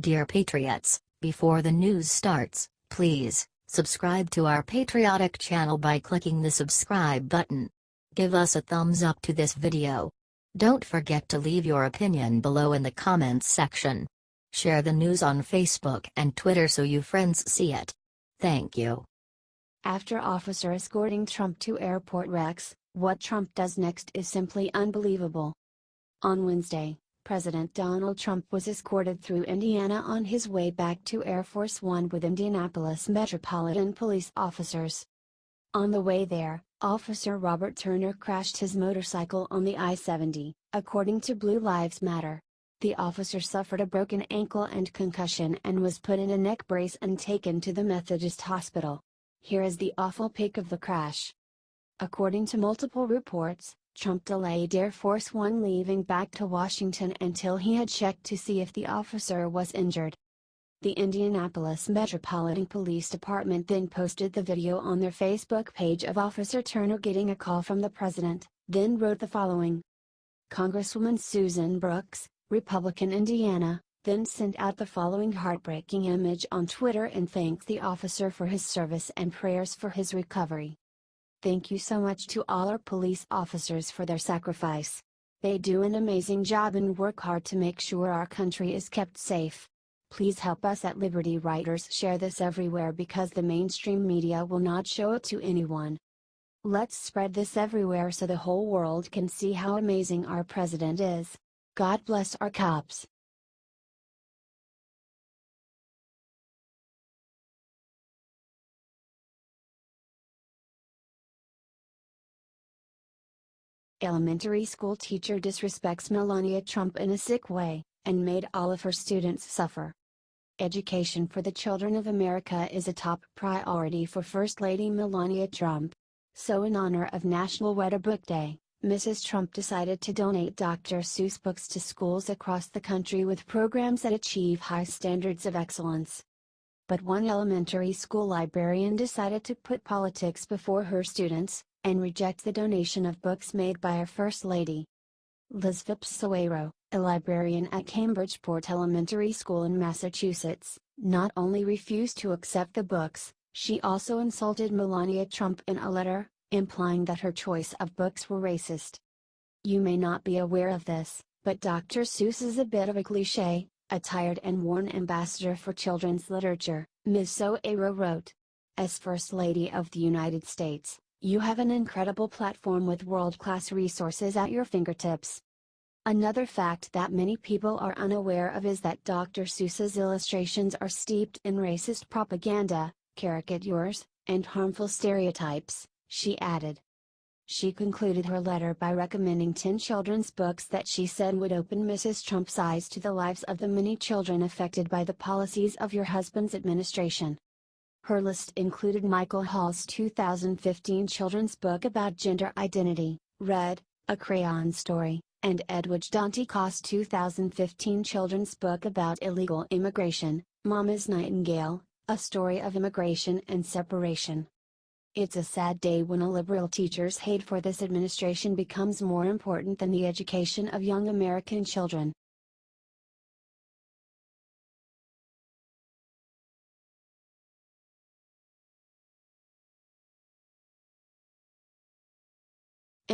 Dear Patriots, before the news starts, please subscribe to our patriotic channel by clicking the subscribe button. Give us a thumbs up to this video. Don't forget to leave your opinion below in the comments section. Share the news on Facebook and Twitter so your friends see it. Thank you. After officer escorting Trump to airport wrecks, what Trump does next is simply unbelievable. On Wednesday, President Donald Trump was escorted through Indiana on his way back to Air Force One with Indianapolis Metropolitan Police officers. On the way there, Officer Robert Turner crashed his motorcycle on the I-70, according to Blue Lives Matter. The officer suffered a broken ankle and concussion and was put in a neck brace and taken to the Methodist Hospital. Here is the awful pic of the crash. According to multiple reports, Trump delayed Air Force One leaving back to Washington until he had checked to see if the officer was injured. The Indianapolis Metropolitan Police Department then posted the video on their Facebook page of Officer Turner getting a call from the president, then wrote the following. Congresswoman Susan Brooks, Republican Indiana, then sent out the following heartbreaking image on Twitter and thanked the officer for his service and prayers for his recovery. Thank you so much to all our police officers for their sacrifice. They do an amazing job and work hard to make sure our country is kept safe. Please help us at Liberty Writers share this everywhere because the mainstream media will not show it to anyone. Let's spread this everywhere so the whole world can see how amazing our president is. God bless our cops. Elementary school teacher disrespects Melania Trump in a sick way, and made all of her students suffer. Education for the children of America is a top priority for First Lady Melania Trump. So in honor of National Read a Book Day, Mrs. Trump decided to donate Dr. Seuss books to schools across the country with programs that achieve high standards of excellence. But one elementary school librarian decided to put politics before her students, and reject the donation of books made by our First Lady. Liz Phipps-Sawayro, a librarian at Cambridgeport Elementary School in Massachusetts, not only refused to accept the books, she also insulted Melania Trump in a letter, implying that her choice of books were racist. You may not be aware of this, but Dr. Seuss is a bit of a cliché, a tired and worn ambassador for children's literature, Ms. Sawayro wrote. As First Lady of the United States, you have an incredible platform with world-class resources at your fingertips. Another fact that many people are unaware of is that Dr. Seuss's illustrations are steeped in racist propaganda, caricatures, and harmful stereotypes, she added. She concluded her letter by recommending 10 children's books that she said would open Mrs. Trump's eyes to the lives of the many children affected by the policies of your husband's administration. Her list included Michael Hall's 2015 children's book about gender identity, Red, A Crayon Story, and Edward Dantica's 2015 children's book about illegal immigration, Mama's Nightingale, A Story of Immigration and Separation. It's a sad day when a liberal teacher's hate for this administration becomes more important than the education of young American children.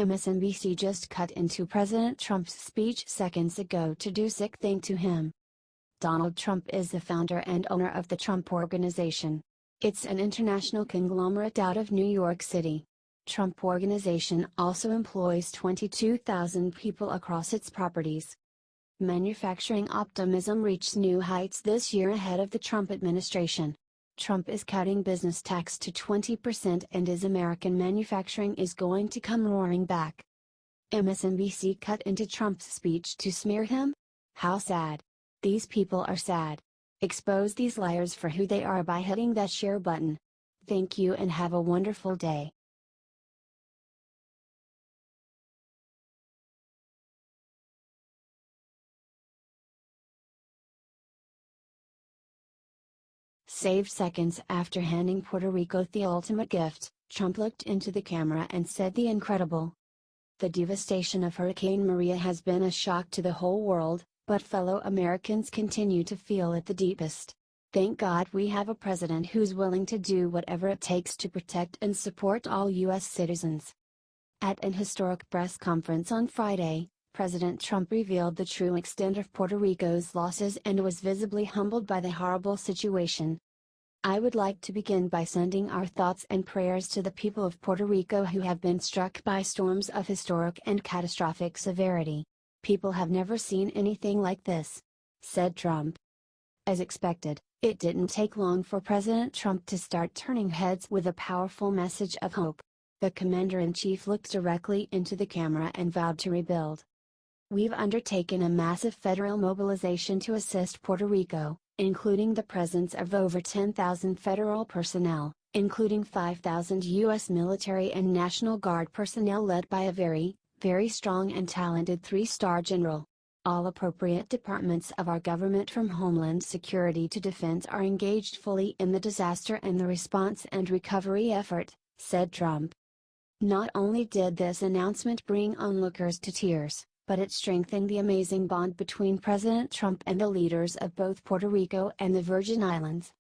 MSNBC just cut into President Trump's speech seconds ago to do sick thing to him. Donald Trump is the founder and owner of the Trump Organization. It's an international conglomerate out of New York City. Trump Organization also employs 22,000 people across its properties. Manufacturing optimism reached new heights this year ahead of the Trump administration. Trump is cutting business tax to 20% and his American manufacturing is going to come roaring back. MSNBC cut into Trump's speech to smear him? How sad. These people are sad. Expose these liars for who they are by hitting that share button. Thank you and have a wonderful day. Saved seconds after handing Puerto Rico the ultimate gift, Trump looked into the camera and said the incredible. The devastation of Hurricane Maria has been a shock to the whole world, but fellow Americans continue to feel it the deepest. Thank God we have a president who's willing to do whatever it takes to protect and support all U.S. citizens. At an historic press conference on Friday, President Trump revealed the true extent of Puerto Rico's losses and was visibly humbled by the horrible situation. I would like to begin by sending our thoughts and prayers to the people of Puerto Rico who have been struck by storms of historic and catastrophic severity. People have never seen anything like this, said Trump. As expected, it didn't take long for President Trump to start turning heads with a powerful message of hope. The Commander-in-Chief looked directly into the camera and vowed to rebuild. We've undertaken a massive federal mobilization to assist Puerto Rico, including the presence of over 10,000 federal personnel, including 5,000 U.S. military and National Guard personnel led by a very, very strong and talented three-star general. All appropriate departments of our government from Homeland Security to Defense are engaged fully in the disaster and the response and recovery effort, said Trump. Not only did this announcement bring onlookers to tears, but it strengthened the amazing bond between President Trump and the leaders of both Puerto Rico and the Virgin Islands.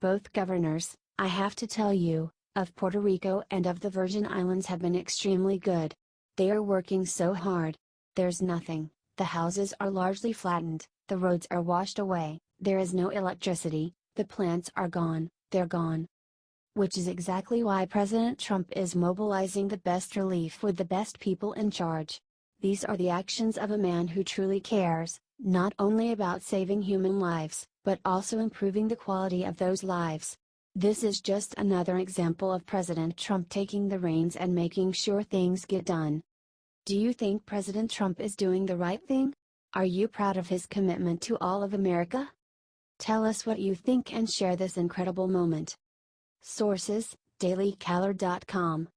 Both governors, I have to tell you, of Puerto Rico and of the Virgin Islands have been extremely good. They are working so hard. There's nothing. The houses are largely flattened, the roads are washed away, there is no electricity, the plants are gone, they're gone. Which is exactly why President Trump is mobilizing the best relief with the best people in charge. These are the actions of a man who truly cares, not only about saving human lives, but also improving the quality of those lives. This is just another example of President Trump taking the reins and making sure things get done. Do you think President Trump is doing the right thing? Are you proud of his commitment to all of America? Tell us what you think and share this incredible moment. Sources: dailycaller.com.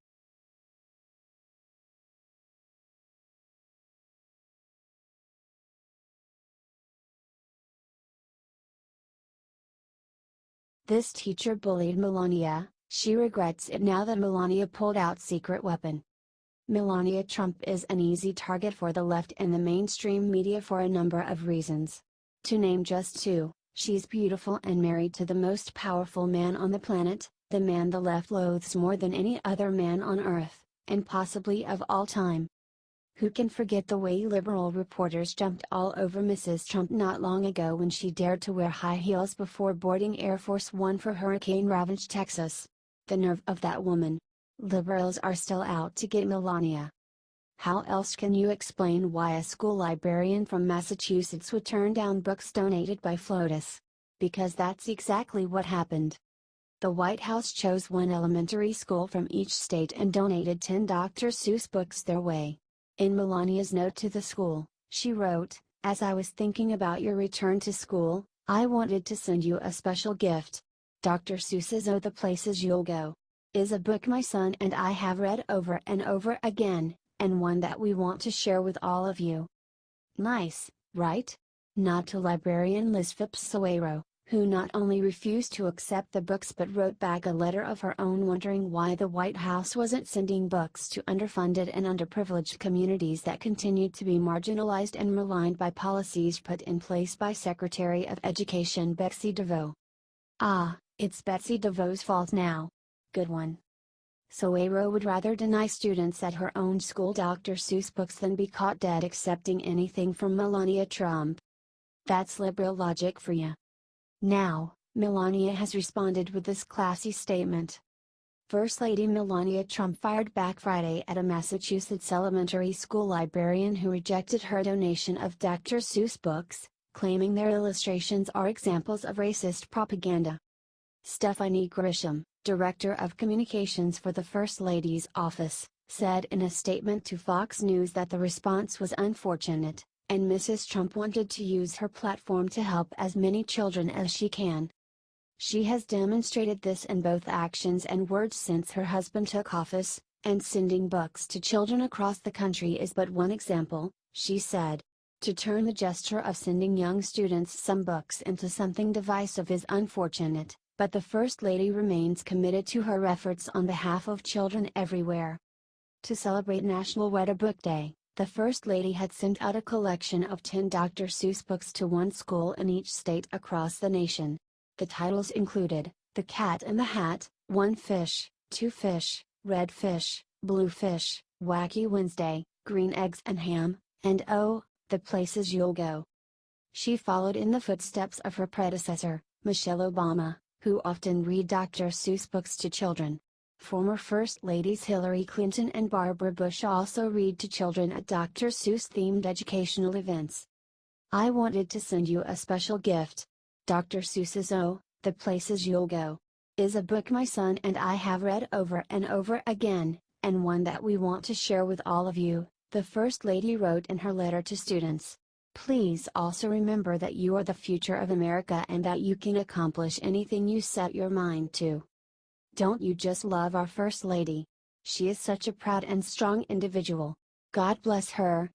This teacher bullied Melania, she regrets it now that Melania pulled out secret weapon. Melania Trump is an easy target for the left and the mainstream media for a number of reasons. To name just two, she's beautiful and married to the most powerful man on the planet, the man the left loathes more than any other man on earth, and possibly of all time. Who can forget the way liberal reporters jumped all over Mrs. Trump not long ago when she dared to wear high heels before boarding Air Force One for hurricane-ravaged Texas? The nerve of that woman. Liberals are still out to get Melania. How else can you explain why a school librarian from Massachusetts would turn down books donated by FLOTUS? Because that's exactly what happened. The White House chose one elementary school from each state and donated 10 Dr. Seuss books their way. In Melania's note to the school, she wrote, "As I was thinking about your return to school, I wanted to send you a special gift. Dr. Seuss's Oh the Places You'll Go is a book my son and I have read over and over again, and one that we want to share with all of you." Nice, right? Nod to librarian Liz Phipps-Sawayro, who not only refused to accept the books but wrote back a letter of her own wondering why the White House wasn't sending books to underfunded and underprivileged communities that continued to be marginalized and maligned by policies put in place by Secretary of Education Betsy DeVos. Ah, it's Betsy DeVos' fault now. Good one. Sawayro would rather deny students at her own school Dr. Seuss books than be caught dead accepting anything from Melania Trump. That's liberal logic for you. Now, Melania has responded with this classy statement. First Lady Melania Trump fired back Friday at a Massachusetts elementary school librarian who rejected her donation of Dr. Seuss books, claiming their illustrations are examples of racist propaganda. Stephanie Grisham, Director of Communications for the First Lady's office, said in a statement to Fox News that the response was unfortunate, and Mrs. Trump wanted to use her platform to help as many children as she can. She has demonstrated this in both actions and words since her husband took office, and sending books to children across the country is but one example, she said. To turn the gesture of sending young students some books into something divisive is unfortunate, but the First Lady remains committed to her efforts on behalf of children everywhere. To celebrate National Read a Book Day, The First Lady had sent out a collection of 10 Dr. Seuss books to one school in each state across the nation. The titles included, The Cat in the Hat, One Fish, Two Fish, Red Fish, Blue Fish, Wacky Wednesday, Green Eggs and Ham, and Oh, the Places You'll Go. She followed in the footsteps of her predecessor, Michelle Obama, who often read Dr. Seuss books to children. Former First Ladies Hillary Clinton and Barbara Bush also read to children at Dr. Seuss-themed educational events. I wanted to send you a special gift. Dr. Seuss's Oh, the Places You'll Go is a book my son and I have read over and over again, and one that we want to share with all of you, the First Lady wrote in her letter to students. Please also remember that you are the future of America and that you can accomplish anything you set your mind to. Don't you just love our First Lady? She is such a proud and strong individual. God bless her.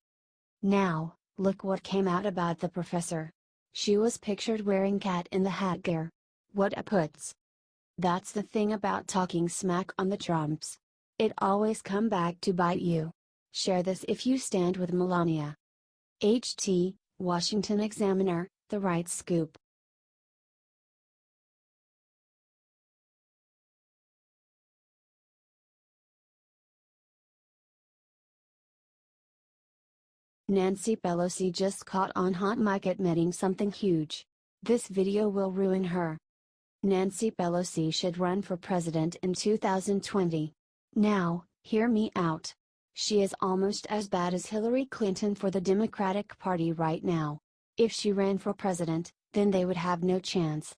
Now, look what came out about the professor. She was pictured wearing cat in the hat gear. What a putz. That's the thing about talking smack on the Trumps. It always come back to bite you. Share this if you stand with Melania. HT, Washington Examiner, The Right Scoop. Nancy Pelosi just caught on hot mic admitting something huge. This video will ruin her. Nancy Pelosi should run for president in 2020. Now, hear me out. She is almost as bad as Hillary Clinton for the Democratic Party right now. If she ran for president, then they would have no chance.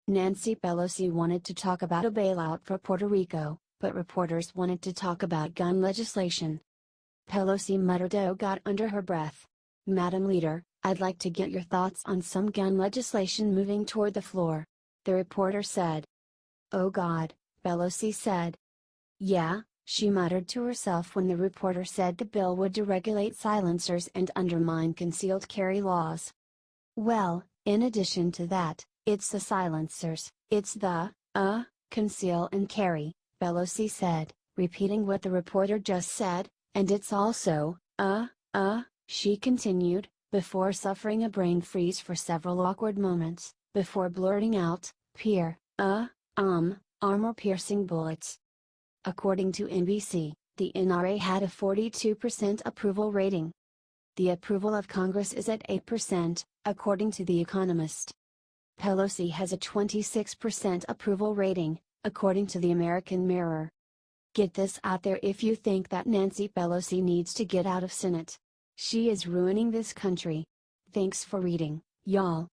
Nancy Pelosi wanted to talk about a bailout for Puerto Rico, but reporters wanted to talk about gun legislation. Pelosi muttered "Oh God" under her breath. Madam Leader, I'd like to get your thoughts on some gun legislation moving toward the floor. The reporter said. Oh God, Pelosi said. Yeah, she muttered to herself when the reporter said the bill would deregulate silencers and undermine concealed carry laws. Well, in addition to that, it's the silencers, it's the, conceal and carry, Pelosi said, repeating what the reporter just said, and it's also, she continued, before suffering a brain freeze for several awkward moments, before blurting out, armor-piercing bullets. According to NBC, the NRA had a 42% approval rating. The approval of Congress is at 8%, according to The Economist. Pelosi has a 26% approval rating, according to the American Mirror. Get this out there if you think that Nancy Pelosi needs to get out of Senate. She is ruining this country. Thanks for reading, y'all.